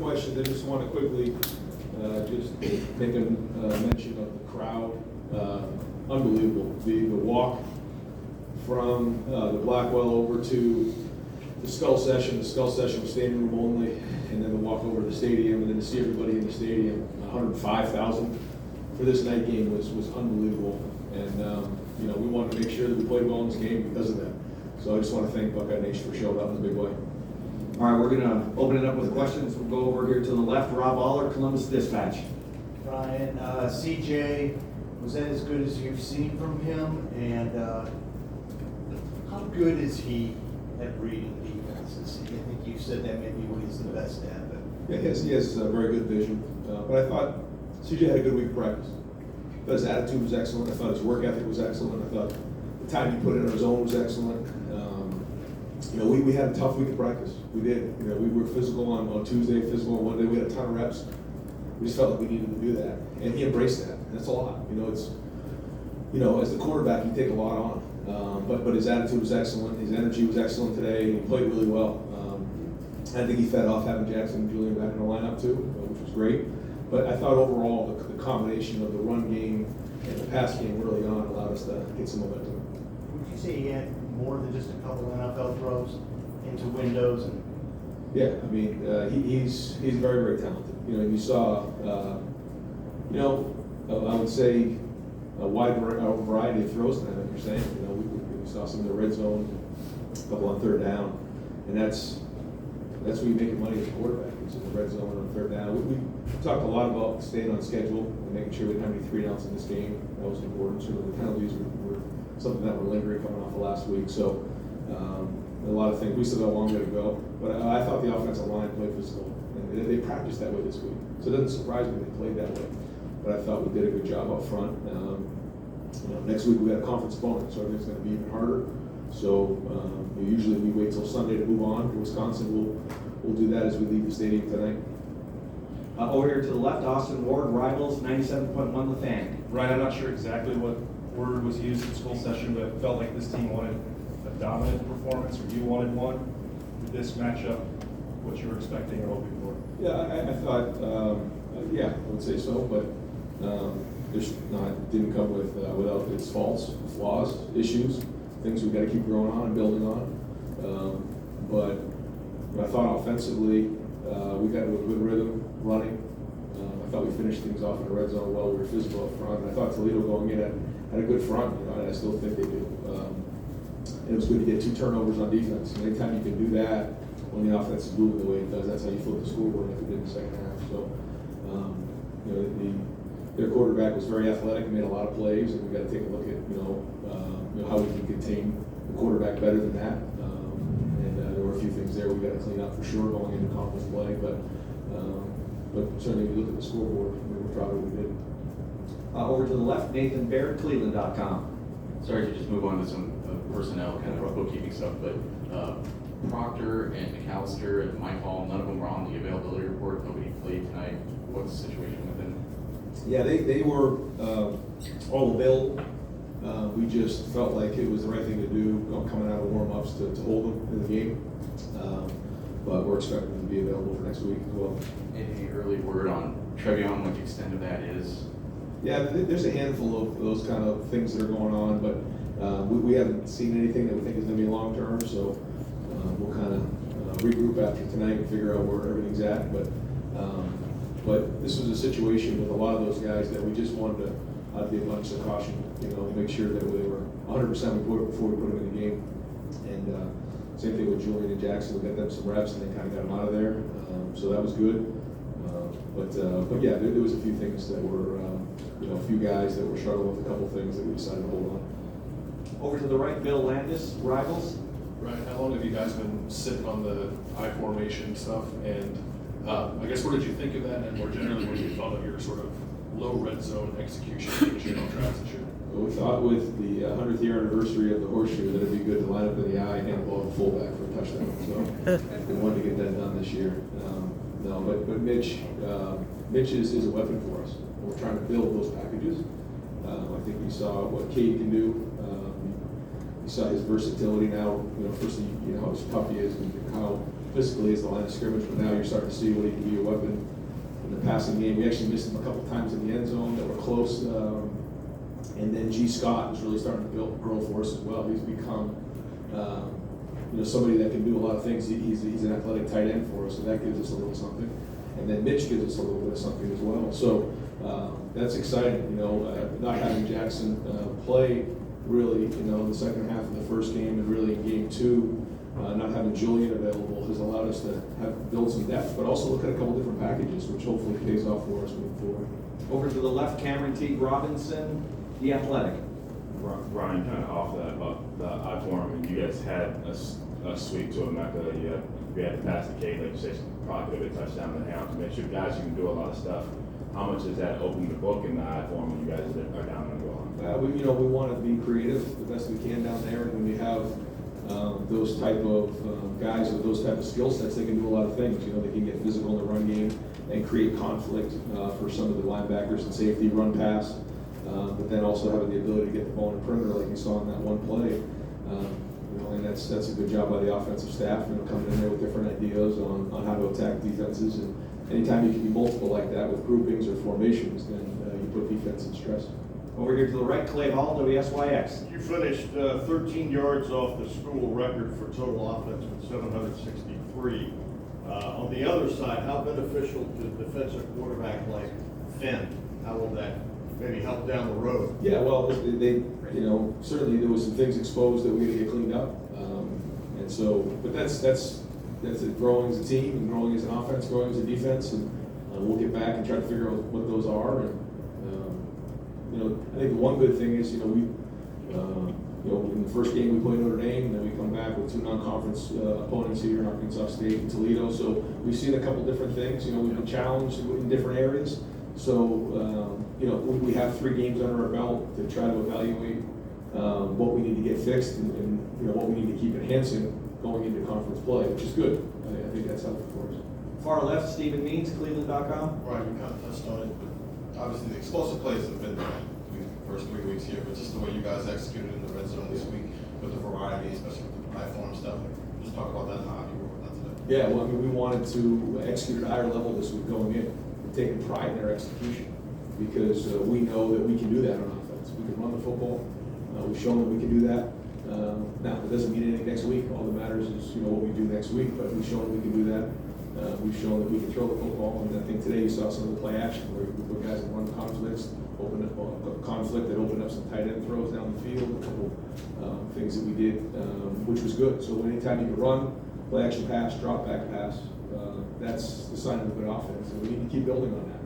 Question. I just want to quickly just make a mention of the crowd. Unbelievable. The walk from the Blackwell over to the Skull Session. The Skull Session was standing room only, and then the walk over to the stadium, and then to see everybody in the stadium. 105,000 for this night game was unbelievable. And we wanted to make sure that we played well in this game because of that. So I just want to thank Buckeye Nation for showing up in a big way. All right, we're going to open it up with questions. We'll go over here to the left. Rob Aller, Columbus Dispatch. Ryan, CJ, was that as good as you've seen from him? And how good is he at reading defenses? I think you said that maybe what he's the best at. But Yeah, he has very good vision. But I thought CJ had a good week of practice. I thought his attitude was excellent. I thought his work ethic was excellent. I thought the time he put in on his own was excellent. We had a tough week of practice. We did. We were physical on Tuesday, physical on Monday. We had a ton of reps. We just felt like we needed to do that, and he embraced that. That's a lot. It's as the quarterback, you take a lot on. But his attitude was excellent. His energy was excellent today. He played really well. I think he fed off having Jackson and Julian back in the lineup too, which was great. But I thought overall the combination of the run game and the pass game early on allowed us to get some momentum. would you say he had more than just a couple NFL throws into windows? And Yeah, he's very, very talented. You saw, I would say a wide variety of throws tonight, like you're saying. We saw some in the red zone, a couple on third down, and that's where you make your money as a quarterback. It's in the red zone on third down. We talked a lot about staying on schedule and making sure we didn't have any 3-and-outs in this game. That was important. Certainly the penalties were something that were lingering coming off of last week. So a lot of things. We still got a long way to go. But I thought the offensive line played physical. And they practiced that way this week. So it doesn't surprise me they played that way. But I thought we did a good job up front. Next week we got a conference opponent, so everything's going to be even harder. So usually we wait till Sunday to move on to Wisconsin. We'll do that as we leave the stadium tonight. Over here to the left, Austin Ward, Rivals, 97.1 The Fan. Ryan, I'm not sure exactly what word was used in school session, but it felt like this team wanted a dominant performance, or you wanted one. Did this match up what you were expecting or hoping for? Yeah, I thought, I would say so, but didn't come without its faults, flaws, issues, things we've got to keep growing on and building on. But I thought offensively, we got into a good rhythm running. I thought we finished things off in the red zone well. We were physical up front. And I thought Toledo going in had a good front, and I still think they do. And it was good to get 2 turnovers on defense. And anytime you can do that when the offense is moving the way it does, that's how you flip the scoreboard like we did in the second half. So, their quarterback was very athletic and made a lot of plays, and we got to take a look at how we can contain the quarterback better than that. There were a few things there we got to clean up for sure going into conference play, but certainly if you look at the scoreboard, we're proud of what we did. Over to the left, Nathan Baird, Cleveland.com. Sorry to just move on to some personnel kind of bookkeeping stuff, but Proctor and McAllister and Mike Hall, none of them were on the availability report. Nobody played tonight. What's the situation with them? Yeah, they were all available. We just felt like it was the right thing to do coming out of warm-ups to hold them in the game. But we're expecting them to be available for next week as well. Any early word on Trevion, what the extent of that is? Yeah, there's a handful of those kind of things that are going on, but we haven't seen anything that we think is going to be long-term, so we'll kind of regroup after tonight and figure out where everything's at. But this was a situation with a lot of those guys that we just wanted to be a bunch of caution, make sure that they were 100% before we put them in the game. And same thing with Julian and Jackson. We got them some reps and they kind of got them out of there, so that was good. But yeah, there was a few things that were, a few guys that were struggling with a couple things that we decided to hold on. Over to the right, Bill Landis, Rivals. Ryan, how long have you guys been sitting on the I formation stuff? And I guess what did you think of that? And more generally, what you thought of your sort of low red zone execution of the NFL draft this year? Well, we thought with the 100th year anniversary of the horseshoe that it'd be good to line up in the eye and hand the ball to the fullback for a touchdown. So we wanted to get that done this year. But Mitch is a weapon for us. We're trying to build those packages. I think we saw what Cade can do. You saw his versatility now. First, how tough he is and how physically as the line of scrimmage, but now you're starting to see what he can be a weapon in the passing game. We actually missed him a couple times in the end zone that were close. And then G. Scott is really starting to grow for us as well. He's become, somebody that can do a lot of things. He's an athletic tight end for us, so that gives us a little something. And then Mitch gives us a little bit of something as well. So that's exciting, not having Jackson play really, in the second half of the first game and really in game 2. Not having Julian available has allowed us to build some depth, but also look at a couple different packages, which hopefully pays off for us moving forward. Over to the left, Cameron T. Robinson, The Athletic. Ryan, kind of off that about the I-form, you guys had a sweep to a Mecca. We had to pass the K, like you said, probably could have been touchdown and a half to make sure guys you can do a lot of stuff. How much does that open the book in the I-form when you guys are down on the goal line? We want to be creative the best we can down there, and when you have those type of guys with those type of skill sets, they can do a lot of things. They can get physical in the run game and create conflict for some of the linebackers and safety, run pass, but then also having the ability to get the ball in the perimeter like you saw in that one play. And that's a good job by the offensive staff, coming in there with different ideas on how to attack defenses. And anytime you can be multiple like that with groupings or formations, then you put defense in stress. Over here to the right, Clay Hall, WSYX. You finished 13 yards off the school record for total offense with 763. On the other side, how beneficial to defensive quarterback like Finn? How will that maybe help down the road? Yeah, well, they certainly there was some things exposed that we had to get cleaned up, and so, but that's it, growing as a team and growing as an offense, growing as a defense, and we'll get back and try to figure out what those are. And I think the one good thing is, we, in the first game we played Notre Dame, and then we come back with 2 non-conference opponents here in Arkansas State and Toledo. So we've seen a couple different things. We've been challenged in different areas. So we have 3 games under our belt to try to evaluate what we need to get fixed and what we need to keep enhancing going into conference play, which is good. I think that's helpful for us. Far left, Stephen Means, Cleveland.com. Right, you kind of touched on it, but obviously the explosive plays have been the first 3 weeks here, but just the way you guys executed in the red zone this week with the variety, especially with the I-form stuff. Just talk about that and how you were with that today. Yeah, well, we wanted to execute at a higher level this week going in. We're taking pride in our execution because we know that we can do that on offense. We can run the football. We've shown that we can do that. Now, it doesn't mean anything next week. All that matters is what we do next week, but we've shown that we can do that. We've shown that we can throw the football, and I think today you saw some of the play action where we put guys in run conflicts, opened up a conflict that opened up some tight end throws down the field, a couple things that we did, which was good. So anytime you can run, play action pass, drop back pass, that's the sign of a good offense, and we need to keep building on that.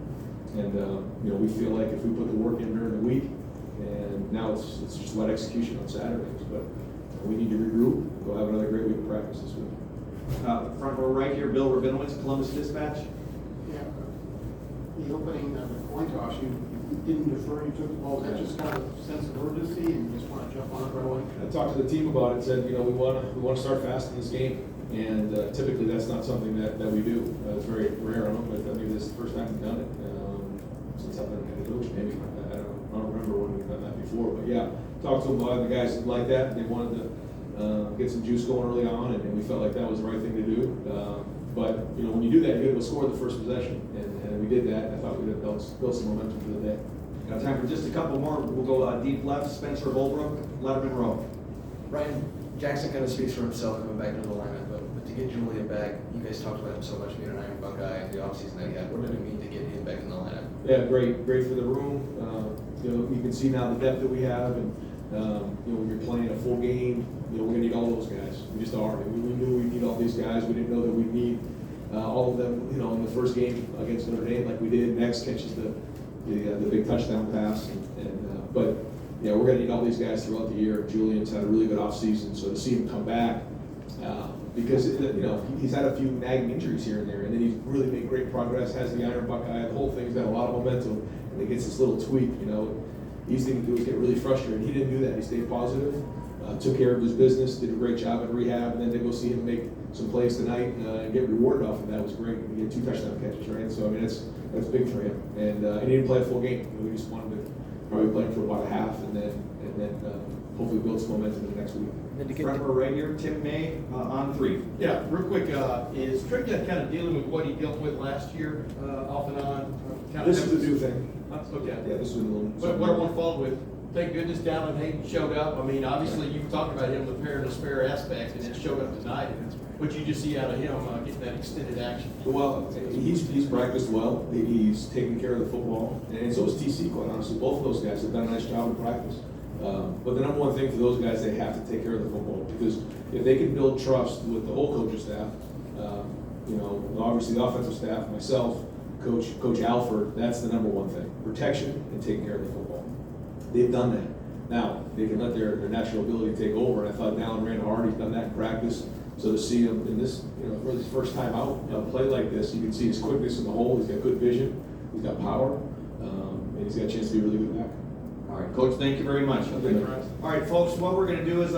And we feel like if we put the work in during the week, and now it's just about execution on Saturdays, but we need to regroup, go have another great week of practice this week. Front row right here, Bill Rabinowitz, Columbus Dispatch. Yeah, the opening of the coin toss, you didn't defer, you took the ball. Is that just kind of a sense of urgency and you just want to jump on it right away? I talked to the team about it and said, we want to start fast in this game. And typically that's not something that we do. It's very rare. I don't know if this is the first time we've done it since I've been head coach. Maybe I don't remember when we've done that before. But yeah, talked to them about it. The guys like that. They wanted to get some juice going early on, and we felt like that was the right thing to do. But when you do that, you're able to score the first possession, and we did that. I thought we'd have built some momentum for the day. Got time for just a couple more. We'll go deep left, Spencer Holbrook, Letterman Row. Ryan, Jackson kind of speaks for himself coming back into the lineup, but to get Julian back, you guys talked about him so much being an Iron Buckeye in the offseason that he had. What did it mean to get him back in the lineup? Yeah, great for the room. You can see now the depth that we have, and when you're playing a full game, we're gonna need all those guys. We just are. We knew we'd need all these guys. We didn't know that we'd need all of them. In the first game against Notre Dame, like we did. Next catches the big touchdown pass, but we're gonna need all these guys throughout the year. Julian's had a really good offseason, so to see him come back. Because he's had a few nagging injuries here and there, and then he's really made great progress. Has the Iron Buckeye, the whole thing's got a lot of momentum, and it gets this little tweak. Easy thing to do is get really frustrated. He didn't do that. He stayed positive, took care of his business, did a great job in rehab, and then to go see him make some plays tonight and get rewarded off of that was great. He had 2 touchdown catches, right? So that's big for him. And he didn't play a full game. We just wanted to probably play him for about a half, and then hopefully build some momentum in the next week. then to get front row right here, Tim May, on 3. Yeah, real quick, is Trinidad kind of dealing with what he dealt with last year, off and on? This is a new thing. Okay. Yeah, this is a little. But what I want to follow with, thank goodness Dallin Hayden showed up. I mean, obviously, you've talked about him, the pair and the spare aspect, and it showed up tonight. What you just see out of him, getting that extended action. Well, he's practiced well, he's taken care of the football, and so is TC, quite honestly. Both of those guys have done a nice job in practice. But the number one thing for those guys, they have to take care of the football, because if they can build trust with the whole coaching staff, obviously the offensive staff, myself, Coach Alford, that's the number one thing, protection and taking care of the football. They've done that. Now, they can let their natural ability take over, and I thought Dallin ran hard, he's done that in practice. So to see him in this, for his first time out, play like this, you can see his quickness in the hole, he's got good vision, he's got power, and he's got a chance to be a really good back. All right, Coach, thank you very much. Okay. All right, folks, what we're gonna do is I'm